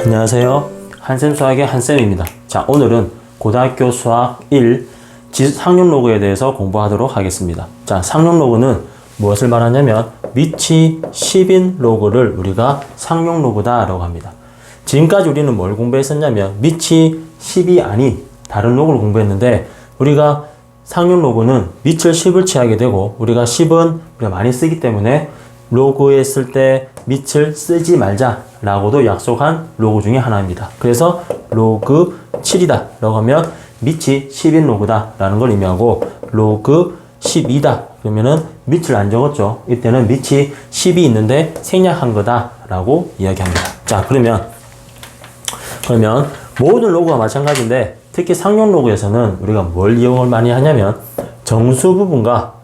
안녕하세요. 한쌤 수학의 한쌤입니다. 자, 오늘은 고등학교 수학 1 상용 로그에 대해서 공부하도록 하겠습니다. 자, 상용 로그는 무엇을 말하냐면 위치 10인 로그를 우리가 상용 로그다 라고 합니다. 지금까지 우리는 뭘 공부했었냐면 위치 10이 아닌 다른 로그를 공부했는데, 우리가 상용 로그는 위치를 10을 취하게 되고, 우리가 10은 우리가 많이 쓰기 때문에 로그에 쓸 때 밑을 쓰지 말자 라고도 약속한 로그 중에 하나입니다. 그래서 로그 7이다 라고 하면 밑이 10인 로그다 라는 걸 의미하고, 로그 12다 그러면은 밑을 안 적었죠. 이때는 밑이 10이 있는데 생략한 거다 라고 이야기합니다. 자, 그러면 모든 로그가 마찬가지인데, 특히 상용 로그에서는 우리가 뭘 이용을 많이 하냐면 정수 부분과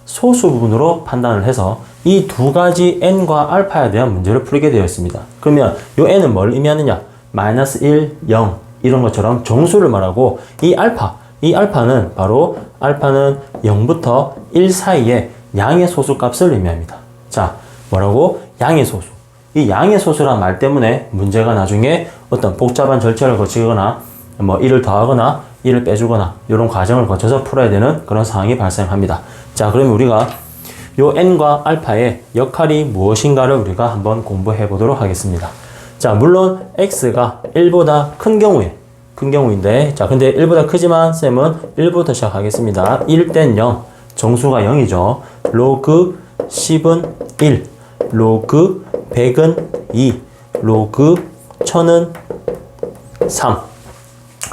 소수 부분으로 판단을 해서 이 두 가지 n과 알파에 대한 문제를 풀게 되어 있습니다. 그러면 이 n은 뭘 의미하느냐? 마이너스 1, 0 이런 것처럼 정수를 말하고, 이 알파는 바로 알파는 0부터 1 사이에 양의 소수 값을 의미합니다. 자, 뭐라고? 양의 소수. 이 양의 소수란 말 때문에 문제가 나중에 어떤 복잡한 절차를 거치거나 뭐 1을 더하거나 1을 빼주거나 이런 과정을 거쳐서 풀어야 되는 그런 상황이 발생합니다. 자, 그러면 우리가 요 n과 알파의 역할이 무엇인가를 우리가 한번 공부해 보도록 하겠습니다. 자, 물론 x가 1보다 큰 경우인데, 자, 근데 1보다 크지만 쌤은 1부터 시작하겠습니다. 1 땐 0, 정수가 0이죠. 로그 10은 1, 로그 100은 2, 로그 1000은 3.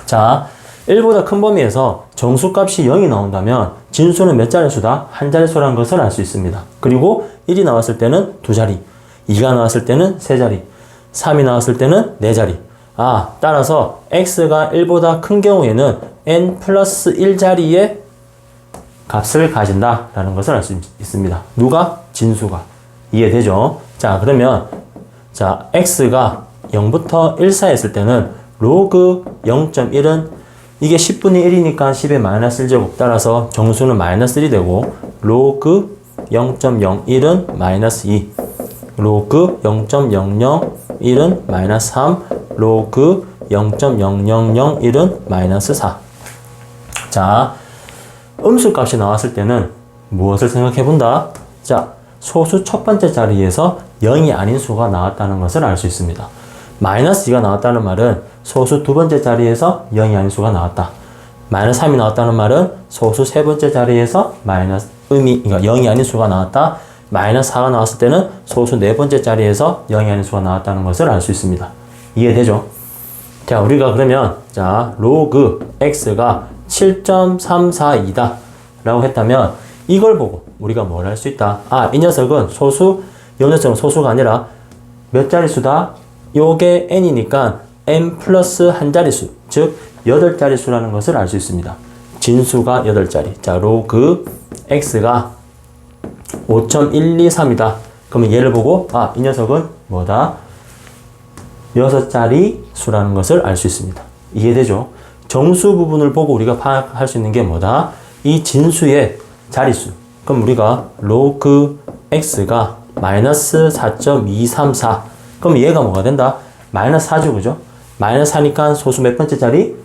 자, 1보다 큰 범위에서 정수값이 0이 나온다면 진수는 몇 자릿수다? 한 자릿수라는 것을 알 수 있습니다. 그리고 1이 나왔을 때는 두 자리, 2가 나왔을 때는 세 자리, 3이 나왔을 때는 네 자리. 따라서 x가 1보다 큰 경우에는 n 플러스 1자리의 값을 가진다 라는 것을 알 수 있습니다. 누가? 진수가. 이해되죠? 자, 그러면 자, x가 0부터 1 사이 했을 때는 로그 0.1은 이게 10분의 1이니까 10의 마이너스 1제곱, 따라서 정수는 마이너스 1이 되고, 로그 0.01은 마이너스 2, 로그 0.001은 마이너스 3, 로그 0.0001은 마이너스 4. 자, 음수값이 나왔을 때는 무엇을 생각해 본다? 자, 소수 첫 번째 자리에서 0이 아닌 수가 나왔다는 것을 알 수 있습니다. 마이너스 2가 나왔다는 말은 소수 두 번째 자리에서 0이 아닌 수가 나왔다. 마이너스 3이 나왔다는 말은 소수 세 번째 자리에서 그러니까 0이 아닌 수가 나왔다. 마이너스 4가 나왔을 때는 소수 네 번째 자리에서 0이 아닌 수가 나왔다는 것을 알 수 있습니다. 이해되죠? 자, 우리가 그러면 자, 로그 x가 7.342다 라고 했다면 이걸 보고 우리가 뭘 할 수 있다? 이 녀석은 이 녀석은 소수가 아니라 몇 자릿수다? 요게 n이니까 n 플러스 한 자릿수, 즉 8자릿수라는 것을 알 수 있습니다. 진수가 8자리. 자, 로그 x가 5.123이다. 그러면 얘를 보고 이 녀석은 뭐다? 6자리 수라는 것을 알 수 있습니다. 이해되죠? 정수 부분을 보고 우리가 파악할 수 있는 게 뭐다? 이 진수의 자릿수. 그럼 우리가 로그 x가 마이너스 4.234. 그럼 얘가 뭐가 된다? 마이너스 4죠, 그죠? 마이너스 4니까 소수 몇 번째 자리?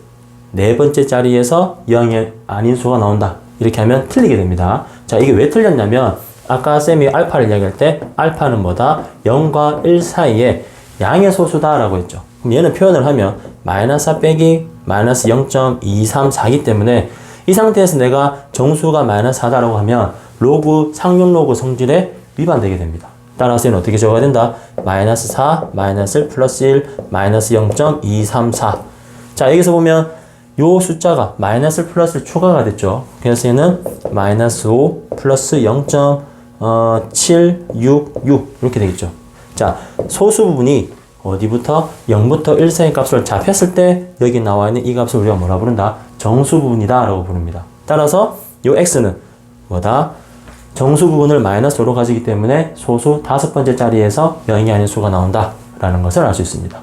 네 번째 자리에서 0이 아닌 수가 나온다. 이렇게 하면 틀리게 됩니다. 자, 이게 왜 틀렸냐면 아까 쌤이 알파를 이야기할 때 알파는 뭐다? 0과 1 사이에 양의 소수다 라고 했죠. 그럼 얘는 표현을 하면 마이너스 4 빼기 마이너스 0.234이기 때문에 이 상태에서 내가 정수가 마이너스 4다라고 하면 상용 로그 성질에 위반되게 됩니다. 따라서 얘는 어떻게 적어야 된다? 마이너스 4, 마이너스 1, 플러스 1, 마이너스 0.234. 자, 여기서 보면 요 숫자가 마이너스 1, 플러스 1 추가가 됐죠. 그래서 얘는 마이너스 5, 플러스 0.766 이렇게 되겠죠. 자, 소수 부분이 어디부터? 0부터 1 사이 값을 잡혔을 때 여기 나와 있는 이 값을 우리가 뭐라 부른다? 정수 부분이다 라고 부릅니다. 따라서 요 x는 뭐다? 정수 부분을 마이너스 5로 가지기 때문에 소수 다섯 번째 자리에서 0이 아닌 수가 나온다 라는 것을 알 수 있습니다.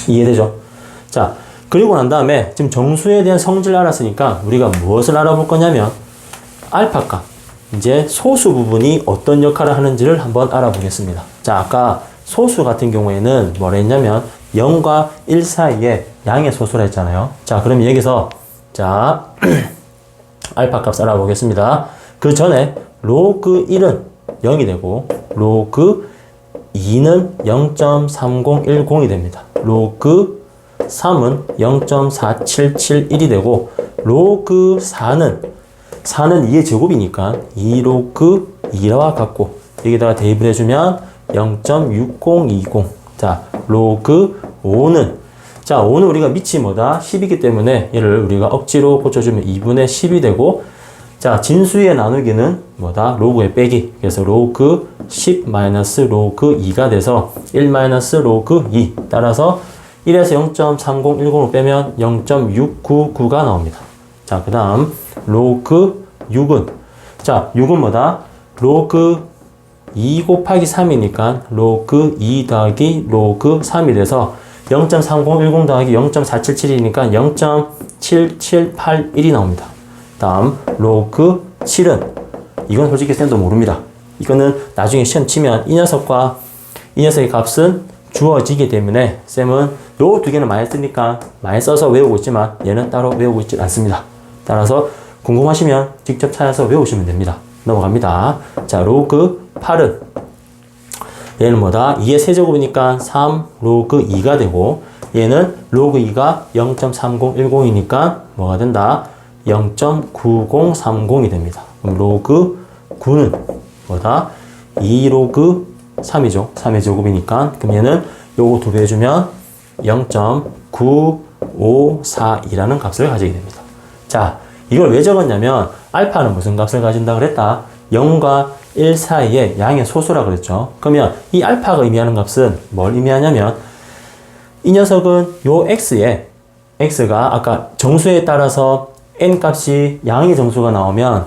이해되죠? 자, 그리고 난 다음에 지금 정수에 대한 성질을 알았으니까 우리가 무엇을 알아볼 거냐면 알파 값, 이제 소수 부분이 어떤 역할을 하는지를 한번 알아보겠습니다. 자, 아까 소수 같은 경우에는 뭐라 했냐면 0과 1 사이에 양의 소수라 했잖아요. 자, 그럼 여기서 자 알파 값 알아보겠습니다. 그 전에 로그 1은 0이 되고 로그 2는 0.3010이 됩니다. 로그 3은 0.4771이 되고 로그 4는 2의 제곱이니까 2 로그 2와 같고 여기다가 대입을 해주면 0.6020. 자, 로그 5는 자, 5는 우리가 밑이 뭐다? 10이기 때문에 얘를 우리가 억지로 고쳐주면 2분의 10이 되고 자, 진수의 나누기는 뭐다? 로그의 빼기. 그래서 로그 10 마이너스 로그 2가 돼서 1 마이너스 로그 2. 따라서 1에서 0.3010을 빼면 0.699가 나옵니다. 자, 그 다음 로그 6은 자, 6은 뭐다? 로그 2 곱하기 3이니까 로그 2 더하기 로그 3이 돼서 0.3010 더하기 0.477이니까 0.7781이 나옵니다. 다음 로그 7은 이건 솔직히 쌤도 모릅니다. 이거는 나중에 시험 치면 이 녀석의 값은 주어지기 때문에 쌤은 요 두 개는 많이 쓰니까 많이 써서 외우고 있지만 얘는 따로 외우고 있지 않습니다. 따라서 궁금하시면 직접 찾아서 외우시면 됩니다. 넘어갑니다. 자, 로그 8은 얘는 뭐다? 2의 세제곱이니까 3 로그 2가 되고 얘는 로그 2가 0.3010이니까 뭐가 된다? 0.9030이 됩니다. 그럼 로그 9는 뭐다? 2 로그 3이죠. 3의 제곱이니까 그럼 얘는 요거 두 배 해주면 0.9542라는 값을 가지게 됩니다. 자, 이걸 왜 적었냐면 알파는 무슨 값을 가진다 그랬다? 0과 1 사이에 양의 소수라 그랬죠. 그러면 이 알파가 의미하는 값은 뭘 의미하냐면 이 녀석은 요 x가 아까 정수에 따라서 n 값이 양의 정수가 나오면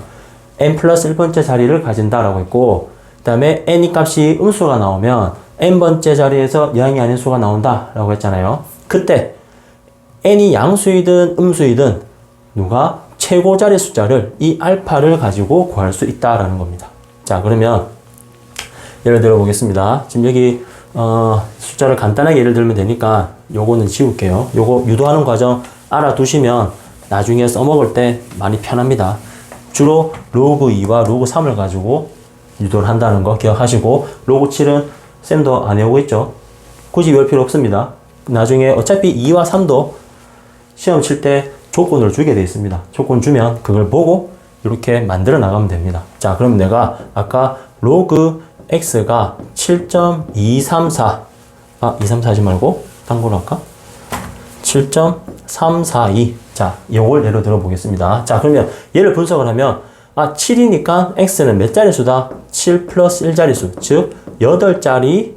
n 플러스 1번째 자리를 가진다라고 했고 그 다음에 n 값이 음수가 나오면 n번째 자리에서 양이 아닌 수가 나온다라고 했잖아요. 그때 n이 양수이든 음수이든 누가 최고 자리 숫자를 이 알파를 가지고 구할 수 있다라는 겁니다. 자, 그러면 예를 들어 보겠습니다. 지금 여기 숫자를 간단하게 예를 들면 되니까 요거는 지울게요. 요거 유도하는 과정 알아두시면 나중에 써먹을 때 많이 편합니다. 주로 로그 2와 로그 3을 가지고 유도를 한다는 거 기억하시고 로그 7은 쌤도 안 외우고 있죠. 굳이 외울 필요 없습니다. 나중에 어차피 2와 3도 시험 칠 때 조건을 주게 되어 있습니다. 조건 주면 그걸 보고 이렇게 만들어 나가면 됩니다. 자, 그럼 내가 아까 로그 x가 7.234 234 하지 말고 단거로 할까? 7.342 자, 요걸 예로 들어 보겠습니다. 자, 그러면 얘를 분석을 하면 7이니까 x는 몇 자릿수다? 7 플러스 1자릿수 즉 8자리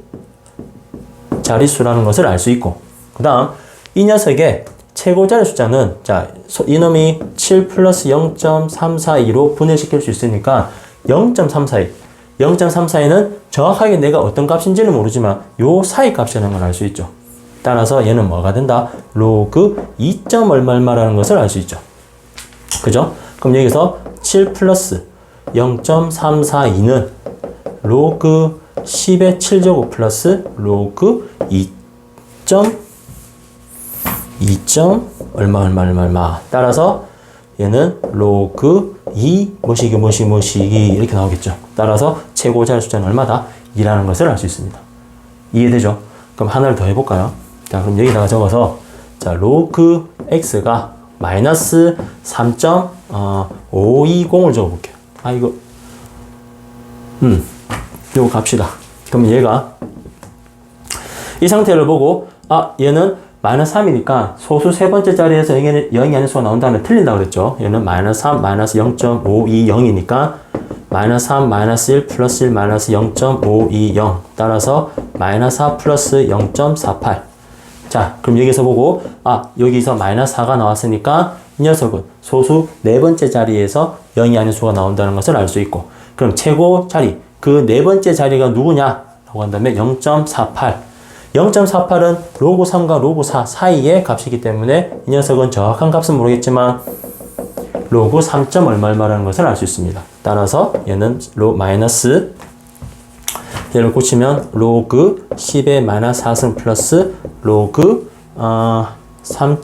자릿수라는 것을 알 수 있고 그 다음 이 녀석의 최고 자리 숫자는 자, 이놈이 7 플러스 0.342로 분해시킬 수 있으니까 0.342는 정확하게 내가 어떤 값인지는 모르지만 요 사이 값이라는 걸 알 수 있죠. 따라서 얘는 뭐가 된다? 로그 2. 얼마라는 것을 알 수 있죠. 그죠? 그럼 여기서 7 플러스 0.342는 로그 10의 7제곱 플러스 로그 2. 얼마 따라서 얘는 로그 2 뭐시기 이렇게 나오겠죠. 따라서 최고 자리 숫자는 얼마다? 2라는 것을 알 수 있습니다. 이해되죠? 그럼 하나를 더 해볼까요? 자, 그럼 여기다가 적어서 자, 로그 x가 마이너스 3.520을 적어볼게요. 이거 갑시다. 그럼 얘가 이 상태를 보고 얘는 마이너스 3이니까 소수 세 번째 자리에서 0이 아닌 수가 나온다면 틀린다고 그랬죠. 얘는 마이너스 3, 마이너스 0.520이니까 마이너스 3, 마이너스 1, 플러스 1, 마이너스 0.520 따라서 마이너스 4 플러스 0.48 자, 그럼 여기서 보고 여기서 마이너스 4가 나왔으니까 이 녀석은 소수 네 번째 자리에서 0이 아닌 수가 나온다는 것을 알 수 있고 그럼 최고 자리 그 네 번째 자리가 누구냐? 라고 한다면 0.48은 로그 3과 로그 4 사이의 값이기 때문에 이 녀석은 정확한 값은 모르겠지만 로그 3. 얼마라는 것을 알 수 있습니다. 따라서 얘는 마이너스 얘를 고치면 로그 10의 마이너스 4승 플러스 로그 3.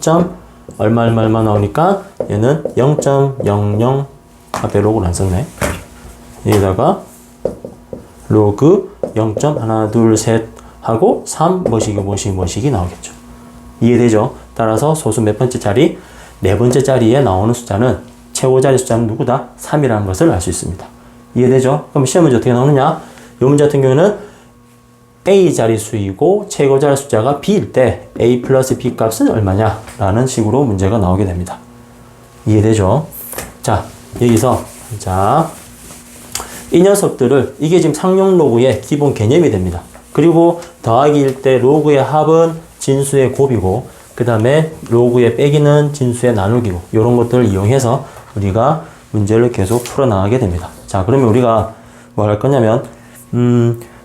얼마 나오니까 얘는 0.00 앞에 로그를 안 썼네. 여기다가 로그 0. 하나 둘 셋 하고 3 뭐시기 나오겠죠. 이해되죠? 따라서 소수 몇 번째 자리? 네 번째 자리에 나오는 숫자는 최고 자리 숫자는 누구다? 3이라는 것을 알 수 있습니다. 이해되죠? 그럼 시험 문제 어떻게 나오느냐? 이 문제 같은 경우는 A 자릿수이고 최고 자리 숫자가 B일 때 A 플러스 B 값은 얼마냐? 라는 식으로 문제가 나오게 됩니다. 이해되죠? 자, 여기서 이 녀석들을 이게 지금 상용 로그의 기본 개념이 됩니다. 그리고 더하기일 때 로그의 합은 진수의 곱이고 그 다음에 로그의 빼기는 진수의 나누기고 이런 것들을 이용해서 우리가 문제를 계속 풀어나가게 됩니다. 자, 그러면 우리가 뭘 할 거냐면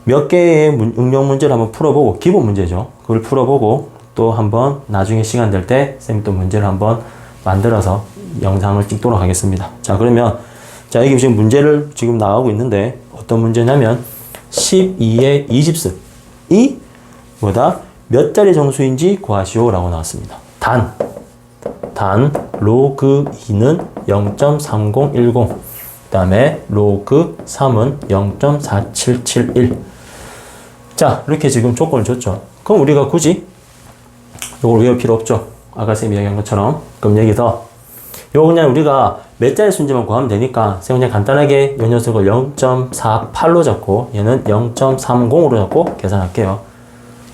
몇 개의 응용 문제를 한번 풀어보고 기본 문제죠. 그걸 풀어보고 또 한번 나중에 시간 될 때 쌤이 또 문제를 한번 만들어서 영상을 찍도록 하겠습니다. 자, 그러면 여기 지금 문제를 지금 나가고 있는데 어떤 문제냐면 12의 20승 이 뭐다? 몇 자리 정수인지 구하시오 라고 나왔습니다. 단 로그 2는 0.3010 그 다음에 로그 3은 0.4771 자, 이렇게 지금 조건을 줬죠. 그럼 우리가 굳이 이걸 외울 필요 없죠. 아까 쌤이 이야기한 것처럼. 그럼 여기서 요거 그냥 우리가 몇 자리 수인지만 구하면 되니까 쌤 그냥 간단하게 이 녀석을 0.48로 잡고 얘는 0.30으로 잡고 계산할게요.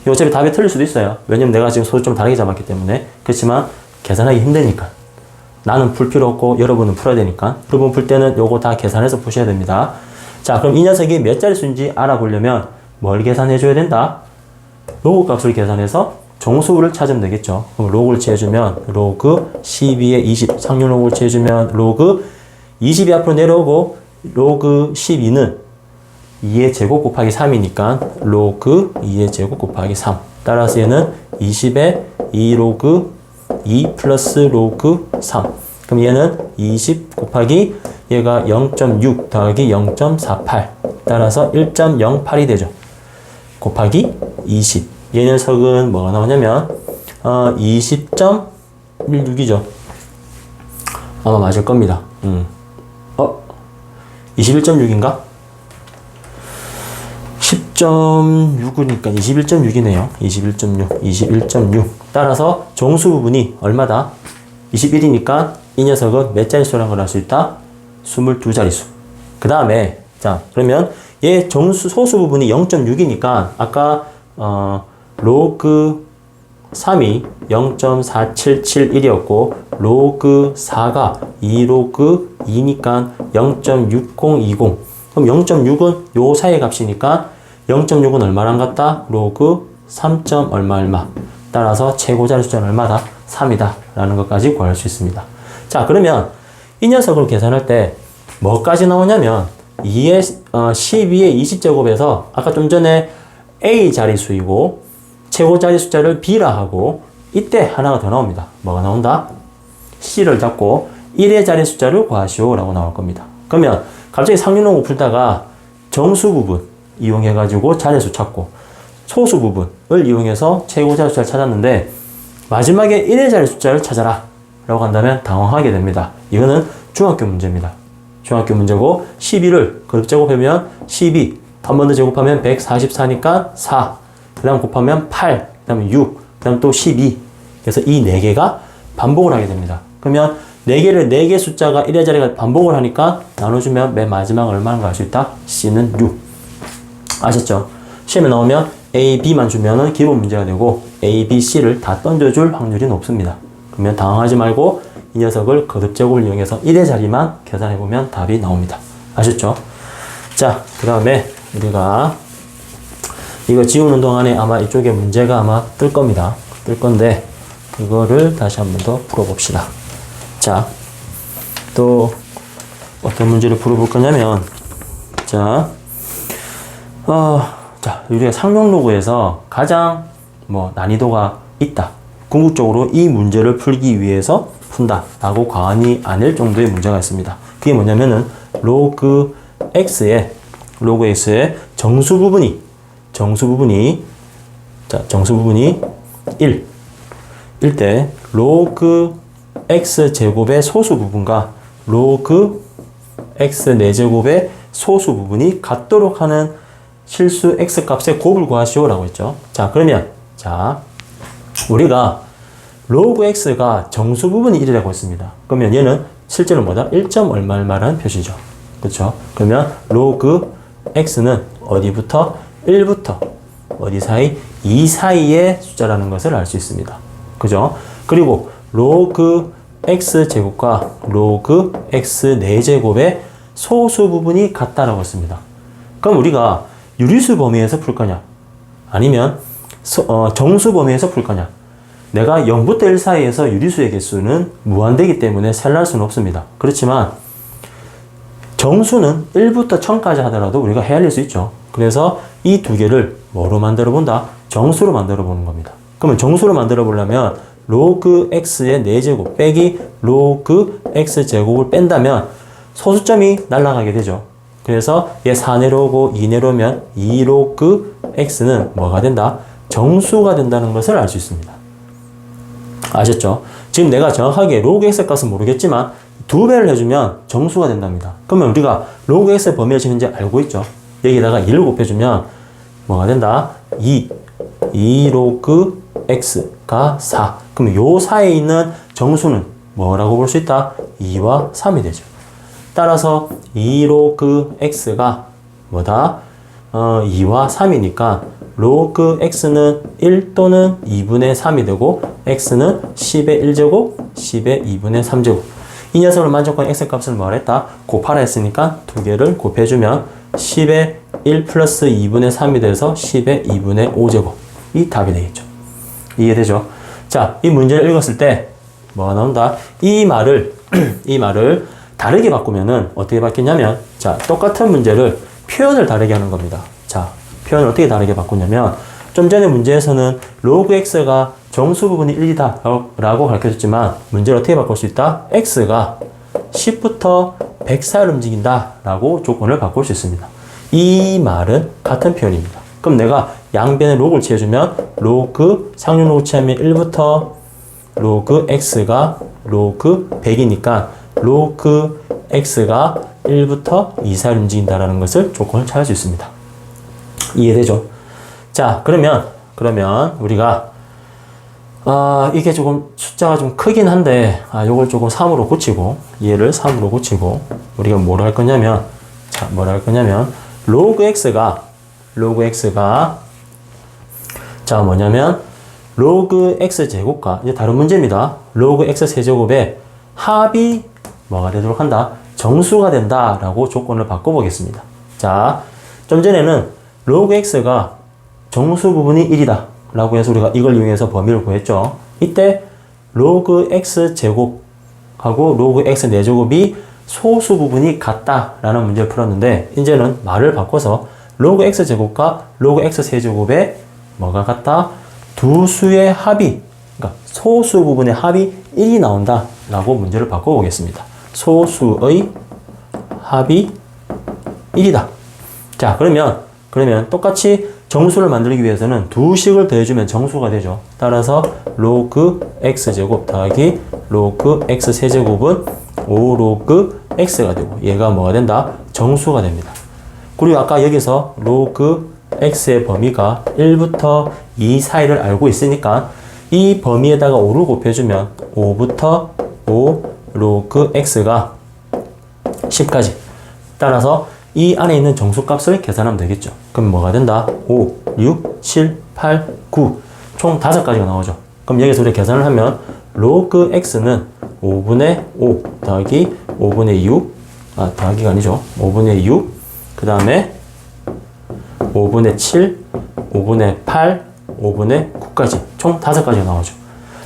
이거 어차피 답이 틀릴 수도 있어요. 왜냐면 내가 지금 소수 좀 다르게 잡았기 때문에. 그렇지만 계산하기 힘드니까. 나는 풀 필요 없고 여러분은 풀어야 되니까. 여러분 풀 때는 요거 다 계산해서 푸셔야 됩니다. 자, 그럼 이 녀석이 몇 자리 수인지 알아보려면 뭘 계산해 줘야 된다? 로그 값을 계산해서 정수를 찾으면 되겠죠. 그럼 로그를 취해주면 로그 12의 20 상용 로그를 취해주면 로그 20이 앞으로 내려오고 로그 12는 2의 제곱 곱하기 3이니까 로그 2의 제곱 곱하기 3 따라서 얘는 20의 2 로그 2 플러스 로그 3 그럼 얘는 20 곱하기 얘가 0.6 더하기 0.48 따라서 1.08이 되죠. 곱하기 20 얘 녀석은 뭐가 나오냐면 20.16이죠. 아마 맞을 겁니다. 21.6인가? 10.6이니까 21.6이네요. 21.6 따라서 정수 부분이 얼마다? 21이니까 이 녀석은 몇 자릿수라는 걸 알 수 있다? 22자릿수. 그 다음에 자, 그러면 얘 정수 소수 부분이 0.6이니까 아까 로그 3이 0.4771이었고 로그 4가 2로그 2니까 0.6020 그럼 0.6은 요 사이의 값이니까 0.6은 얼마랑 같다? 로그 3. 얼마 따라서 최고 자리 숫자는 얼마다? 3이다 라는 것까지 구할 수 있습니다. 자, 그러면 이 녀석을 계산할 때 뭐까지 나오냐면 12의 20제곱에서 아까 좀 전에 A 자릿수이고 최고 자리 숫자를 B라 하고 이때 하나가 더 나옵니다. 뭐가 나온다? C를 잡고 1의 자리 숫자를 구하시오 라고 나올 겁니다. 그러면 갑자기 상류농구 풀다가 정수 부분 이용해가지고 자릿수 찾고 소수 부분을 이용해서 최고 자리 숫자를 찾았는데 마지막에 1의 자리 숫자를 찾아라 라고 한다면 당황하게 됩니다. 이거는 중학교 문제입니다. 중학교 문제고 12를 그룹 제곱하면 12 한 번 더 제곱하면 144니까 4 그 다음 곱하면 8 그 다음에 6 그 다음 또 12 그래서 이 4개가 반복을 하게 됩니다. 그러면 4개를 4개 숫자가 1의 자리가 반복을 하니까 나눠주면 맨 마지막 얼마나 갈 수 있다? C는 6 아셨죠? 시험에 나오면 A, B만 주면은 기본 문제가 되고 A, B, C를 다 던져줄 확률이 높습니다. 그러면 당황하지 말고 이 녀석을 거듭 제곱을 이용해서 1의 자리만 계산해보면 답이 나옵니다. 아셨죠? 자, 그 다음에 우리가 이거 지우는 동안에 아마 이쪽에 문제가 아마 뜰 겁니다. 뜰 건데 그거를 다시 한번 더 풀어봅시다. 자, 또 어떤 문제를 풀어볼 거냐면 자, 우리가 상용 로그에서 가장 난이도가 있다. 궁극적으로 이 문제를 풀기 위해서 푼다 라고 과언이 아닐 정도의 문제가 있습니다. 그게 뭐냐면은 로그 x의 정수 부분이 자, 정수 부분이 1. 일 때 로그 x 제곱의 소수 부분과 로그 x 4제곱의 소수 부분이 같도록 하는 실수 x 값의 곱을 구하시오라고 했죠. 자, 그러면 자, 우리가 로그 x가 정수 부분이 1이라고 했습니다. 그러면 얘는 실제로 뭐다? 1점 얼마를 말하는 표시죠. 그렇죠? 그러면 로그 x는 어디부터? 1부터 어디 사이? 2 사이의 숫자라는 것을 알 수 있습니다. 그죠? 그리고 로그 x 제곱과 로그 x 4제곱의 소수 부분이 같다라고 했습니다. 그럼 우리가 유리수 범위에서 풀 거냐? 아니면 정수 범위에서 풀 거냐? 내가 0부터 1 사이에서 유리수의 개수는 무한대이기 때문에 셀날 수는 없습니다. 그렇지만 정수는 1부터 1000까지 하더라도 우리가 헤아릴 수 있죠. 그래서 이 두 개를 뭐로 만들어 본다? 정수로 만들어 보는 겁니다. 그러면 정수로 만들어 보려면 로그 x의 4제곱 빼기 로그 x 제곱을 뺀다면 소수점이 날아가게 되죠. 그래서 얘 4 내려오고 2 내려오면 2 로그 x는 뭐가 된다? 정수가 된다는 것을 알 수 있습니다. 아셨죠? 지금 내가 정확하게 로그 x 값은 모르겠지만 2배를 해주면 정수가 된답니다. 그러면 우리가 로그 x의 범위를 지는지 알고 있죠? 여기다가 2를 곱해주면 뭐가 된다? 2 로그 x가 4. 그럼 요 사이에 있는 정수는 뭐라고 볼 수 있다? 2와 3이 되죠. 따라서 2 로그 x가 뭐다? 2와 3이니까 로그 x는 1 또는 2분의 3이 되고 x는 10의 1제곱, 10의 2분의 3제곱. 이 녀석을 만족한 x 값을 뭐라 했다? 곱하라 했으니까 두 개를 곱해주면 10의 1 플러스 2분의 3이 돼서 10의 2분의 5제곱. 이 답이 되겠죠. 이해되죠? 자, 이 문제를 읽었을 때 뭐가 나온다? 이 말을 다르게 바꾸면은 어떻게 바뀌냐면, 자, 똑같은 문제를 표현을 다르게 하는 겁니다. 자, 표현을 어떻게 다르게 바꾸냐면, 좀 전에 문제에서는 로그 x가 정수 부분이 1이다 라고 가르쳐줬지만, 문제를 어떻게 바꿀 수 있다? x가 10부터 100 사이로 움직인다 라고 조건을 바꿀 수 있습니다. 이 말은 같은 표현입니다. 그럼 내가 양변에 로그를 취해주면 로그 상륙 로그 취하면 1부터 로그 x가 로그 100이니까 로그 x가 1부터 2 사이로 움직인다라는 것을 조건을 찾을 수 있습니다. 이해되죠? 자, 그러면 우리가 이게 조금 숫자가 좀 크긴 한데 요걸 조금 3으로 고치고 얘를 3으로 고치고 우리가 뭐라 할 거냐면, 자, 뭐라 할 거냐면 로그 x가 자, 뭐냐면 로그 x 제곱과 이제 다른 문제입니다. 로그 x 세제곱의 합이 뭐가 되도록 한다? 정수가 된다라고 조건을 바꿔보겠습니다. 자, 좀 전에는 로그 x가 정수 부분이 1이다 라고 해서 우리가 이걸 이용해서 범위를 구했죠. 이때 로그 x 제곱하고 로그 x 4제곱이 소수 부분이 같다라는 문제를 풀었는데, 이제는 말을 바꿔서 로그 x 제곱과 로그 x 세제곱의 뭐가 같다? 두 수의 합이, 그러니까 소수 부분의 합이 1이 나온다 라고 문제를 바꿔보겠습니다. 소수의 합이 1이다. 자, 그러면 똑같이 정수를 만들기 위해서는 두 식을 더해주면 정수가 되죠. 따라서 로그 x제곱 더하기 로그 x 세제곱은 5 로그 x가 되고, 얘가 뭐가 된다? 정수가 됩니다. 그리고 아까 여기서 로그 x의 범위가 1부터 2 사이를 알고 있으니까 이 범위에다가 5를 곱해주면 5부터 5 로그 x가 10까지. 따라서 이 안에 있는 정수값을 계산하면 되겠죠. 그럼 뭐가 된다? 5, 6, 7, 8, 9. 총 5가지가 나오죠. 그럼 여기서 우리 계산을 하면 로그 x는 5분의 5 더하기 5분의 6, 더하기가 아니죠. 5분의 6, 그 다음에 5분의 7, 5분의 8, 5분의 9까지. 총 5가지가 나오죠.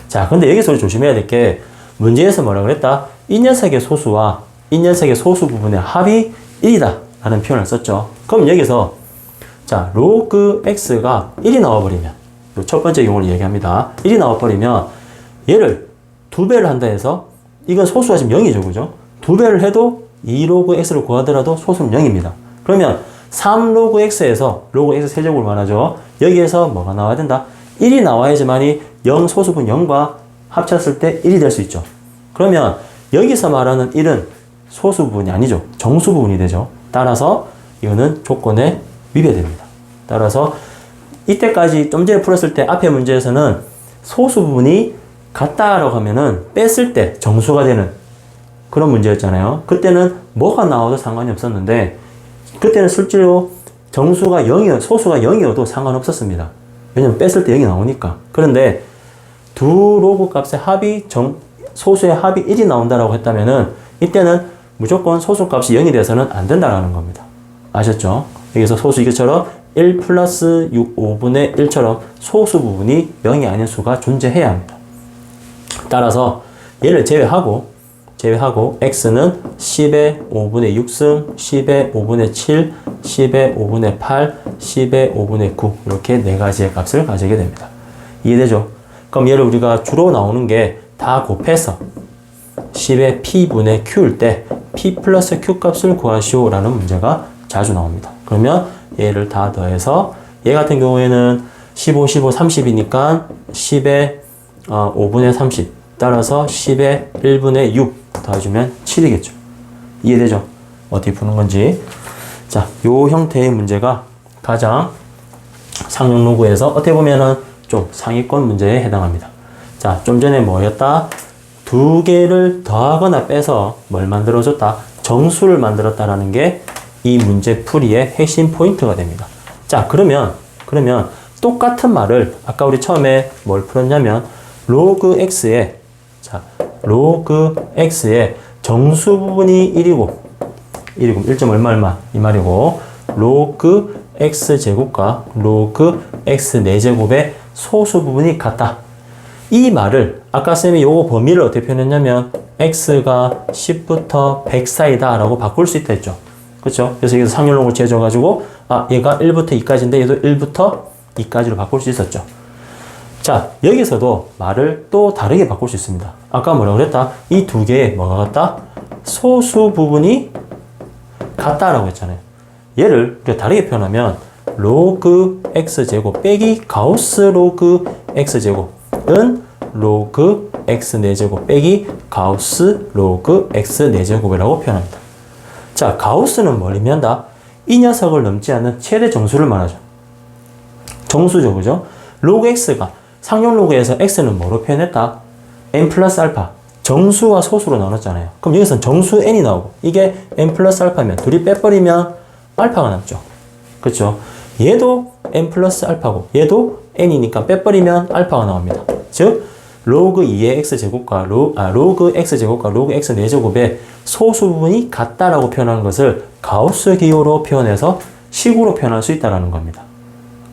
자, 근데 여기서 우리 조심해야 될 게, 문제에서 뭐라 그랬다? 이 녀석의 소수와 이 녀석의 소수 부분의 합이 1이다 라는 표현을 썼죠. 그럼 여기서 자, 로그 x가 1이 나와버리면, 첫 번째 경우를 얘기합니다. 1이 나와버리면 얘를 2배를 한다 해서, 이건 소수가 지금 0이죠. 그죠? 2배를 해도 2 로그 x를 구하더라도 소수는 0입니다. 그러면 3 로그 x에서 로그 x 세제곱을 말하죠. 여기에서 뭐가 나와야 된다? 1이 나와야지만이 0 소수분 0과 합쳤을 때 1이 될 수 있죠. 그러면 여기서 말하는 1은 소수분이 아니죠. 정수분이 되죠. 따라서 이거는 조건에 위배됩니다. 따라서 이때까지 좀 전에 풀었을 때 앞에 문제에서는 소수분이 같다라고 하면은 뺐을 때 정수가 되는 그런 문제였잖아요. 그때는 뭐가 나와도 상관이 없었는데 그때는 실제로 정수가 0이어 소수가 0이어도 상관없었습니다. 왜냐면 뺐을 때 0이 나오니까. 그런데 두 로그 값의 합이 소수의 합이 1이 나온다라고 했다면은 이때는 무조건 소수 값이 0이 돼서는 안 된다라는 겁니다. 아셨죠? 여기서 소수 이것처럼 1 플러스 5분의 1처럼 소수 부분이 0이 아닌 수가 존재해야 합니다. 따라서 얘를 제외하고 x는 10의 5분의 6승, 10의 5분의 7, 10의 5분의 8, 10의 5분의 9 이렇게 네 가지의 값을 가지게 됩니다. 이해되죠? 그럼 얘를 우리가 주로 나오는 게 다 곱해서 10의 p분의 q일 때 p 플러스 q 값을 구하시오 라는 문제가 자주 나옵니다. 그러면 얘를 다 더해서 얘 같은 경우에는 15, 15, 30이니까 10의 5분의 30 따라서 10의 1분의 6 더해주면 7이겠죠. 이해되죠? 어떻게 푸는 건지. 자, 요 형태의 문제가 가장 상용 로그에서 어떻게 보면은 좀 상위권 문제에 해당합니다. 자, 좀 전에 뭐였다? 두 개를 더하거나 빼서 뭘 만들어줬다? 정수를 만들었다라는 게 이 문제 풀이의 핵심 포인트가 됩니다. 자, 그러면 똑같은 말을 아까 우리 처음에 뭘 풀었냐면 로그 x의 정수 부분이 1이고 1점 얼마 이 말이고 로그 x 제곱과 로그 x 4제곱의 소수 부분이 같다. 이 말을 아까 쌤이 요거 범위를 어떻게 표현했냐면 x가 10부터 100 사이다 라고 바꿀 수 있다 했죠. 그렇죠? 그래서 여기서 상열록을 지어줘가지고 얘가 1부터 2까지인데 얘도 1부터 2까지로 바꿀 수 있었죠. 자, 여기서도 말을 또 다르게 바꿀 수 있습니다. 아까 뭐라고 그랬다? 이 두 개의 뭐가 같다? 소수 부분이 같다라고 했잖아요. 얘를 우리가 다르게 표현하면 로그 x제곱 빼기 가우스 로그 x제곱은 로그 x 4제곱 빼기 가우스 로그 x 4제곱이라고 표현합니다. 자, 가우스는 뭘 의미한다? 이 녀석을 넘지 않는 최대 정수를 말하죠. 정수죠, 그죠? 로그 x가 상용 로그에서 x는 뭐로 표현했다? n 플러스 알파. 정수와 소수로 나눴잖아요. 그럼 여기서는 정수 n이 나오고 이게 n 플러스 알파면 둘이 빼버리면 알파가 남죠. 그렇죠? 얘도 n 플러스 알파고 얘도 n이니까 빼버리면 알파가 나옵니다. 즉 로그 2의 x제곱과 로그 x제곱과 로그 x 4제곱의 소수 부분이 같다라고 표현하는 것을 가우스 기호로 표현해서 식으로 표현할 수 있다는 겁니다.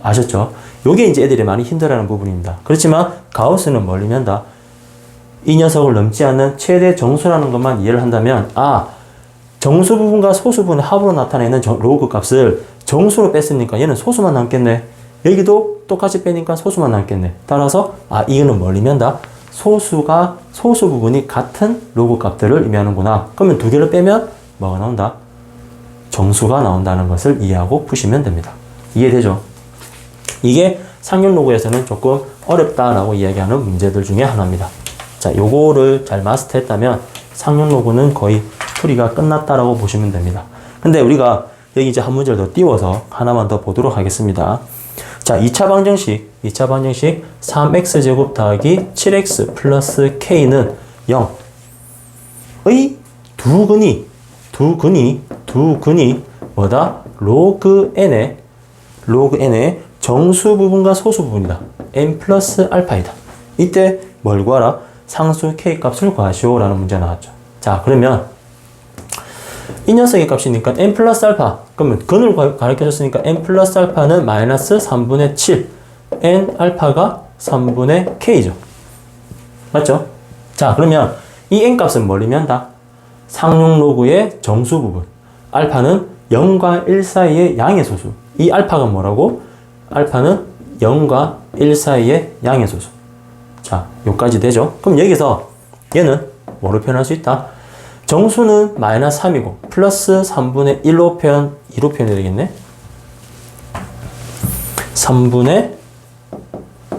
아셨죠? 요게 이제 애들이 많이 힘들어하는 부분입니다. 그렇지만 가우스는 뭘 의미한다? 이 녀석을 넘지 않는 최대 정수라는 것만 이해를 한다면 정수 부분과 소수 부분의 합으로 나타내는 로그 값을 정수로 뺐으니까 얘는 소수만 남겠네. 여기도 똑같이 빼니까 소수만 남겠네. 따라서 이거는 뭘 의미한다? 소수 부분이 같은 로그 값들을 의미하는구나. 그러면 두 개를 빼면 뭐가 나온다? 정수가 나온다는 것을 이해하고 푸시면 됩니다. 이해되죠? 이게 상용 로그에서는 조금 어렵다라고 이야기하는 문제들 중에 하나입니다. 자, 요거를 잘 마스터했다면 상용 로그는 거의 풀이가 끝났다라고 보시면 됩니다. 근데 우리가 여기 이제 한 문제를 더 띄워서 하나만 더 보도록 하겠습니다. 자, 2차 방정식 3x제곱 더하기 7x 플러스 k는 0의 두 근이 뭐다? 로그 n의 정수 부분과 소수 부분이다. n 플러스 알파이다. 이때 뭘 구하라? 상수 k 값을 구하시오 라는 문제가 나왔죠. 자, 그러면 이 녀석의 값이니까 n 플러스 알파. 그러면 근을 가르쳐줬으니까 n 플러스 알파는 마이너스 3분의 7. n 알파가 3분의 k죠. 맞죠? 자, 그러면 이 n 값은 뭘 의미한다? 상용 로그의 정수 부분. 알파는 0과 1 사이의 양의 소수. 이 알파가 뭐라고? 알파는 0과 1 사이의 양의 소수. 자, 요까지 되죠? 그럼 여기서 얘는 뭐로 표현할 수 있다? 정수는 마이너스 3이고 플러스 3분의 2로 표현해야 되겠네. 3분의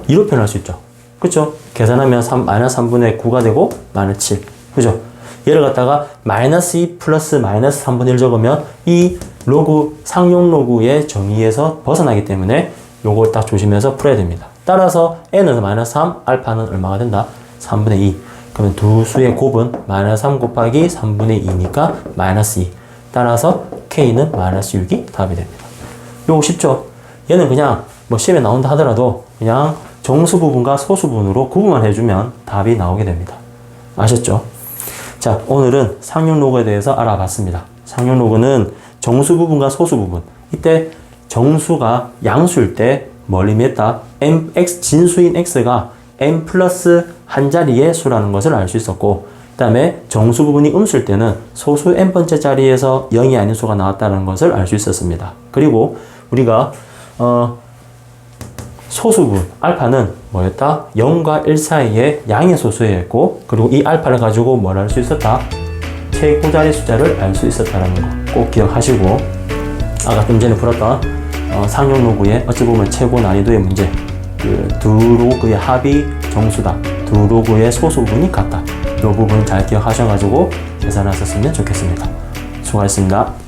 2로 표현할 수 있죠. 그쵸? 계산하면 마이너스 3분의 9가 되고 마이너스 7. 그죠? 얘를 갖다가 마이너스 2 플러스 마이너스 3분의 1 적으면 이 로그, 상용 로그의 정의에서 벗어나기 때문에 요걸 딱 조심해서 풀어야 됩니다. 따라서 n은 마이너스 3, 알파는 얼마가 된다? 3분의 2. 그러면 두 수의 곱은 마이너스 3 곱하기 3분의 2니까 마이너스 2. 따라서 k는 마이너스 6이 답이 됩니다. 요거 쉽죠? 얘는 그냥 뭐 시험에 나온다 하더라도 그냥 정수 부분과 소수 부분으로 구분만 해주면 답이 나오게 됩니다. 아셨죠? 자, 오늘은 상용 로그에 대해서 알아봤습니다. 상용 로그는 정수 부분과 소수 부분. 이때 정수가 양수일 때 뭘 의미했다? mx, 진수인 x가 m 플러스 한 자리의 수라는 것을 알 수 있었고, 그 다음에 정수 부분이 음수일 때는 소수 n번째 자리에서 0이 아닌 수가 나왔다는 것을 알 수 있었습니다. 그리고 우리가 소수 부분, 알파는 뭐였다? 0과 1 사이의 양의 소수였고, 그리고 이 알파를 가지고 뭘 알 수 있었다? 최고자리 숫자를 알 수 있었다는 거 꼭 기억하시고, 아까 좀 전에 풀었던 상용 로그의 어찌 보면 최고 난이도의 문제, 그 두 로그의 합이 정수다, 두 로그의 소수 부분이 같다, 이 부분 잘 기억하셔가지고 계산하셨으면 좋겠습니다. 수고하셨습니다.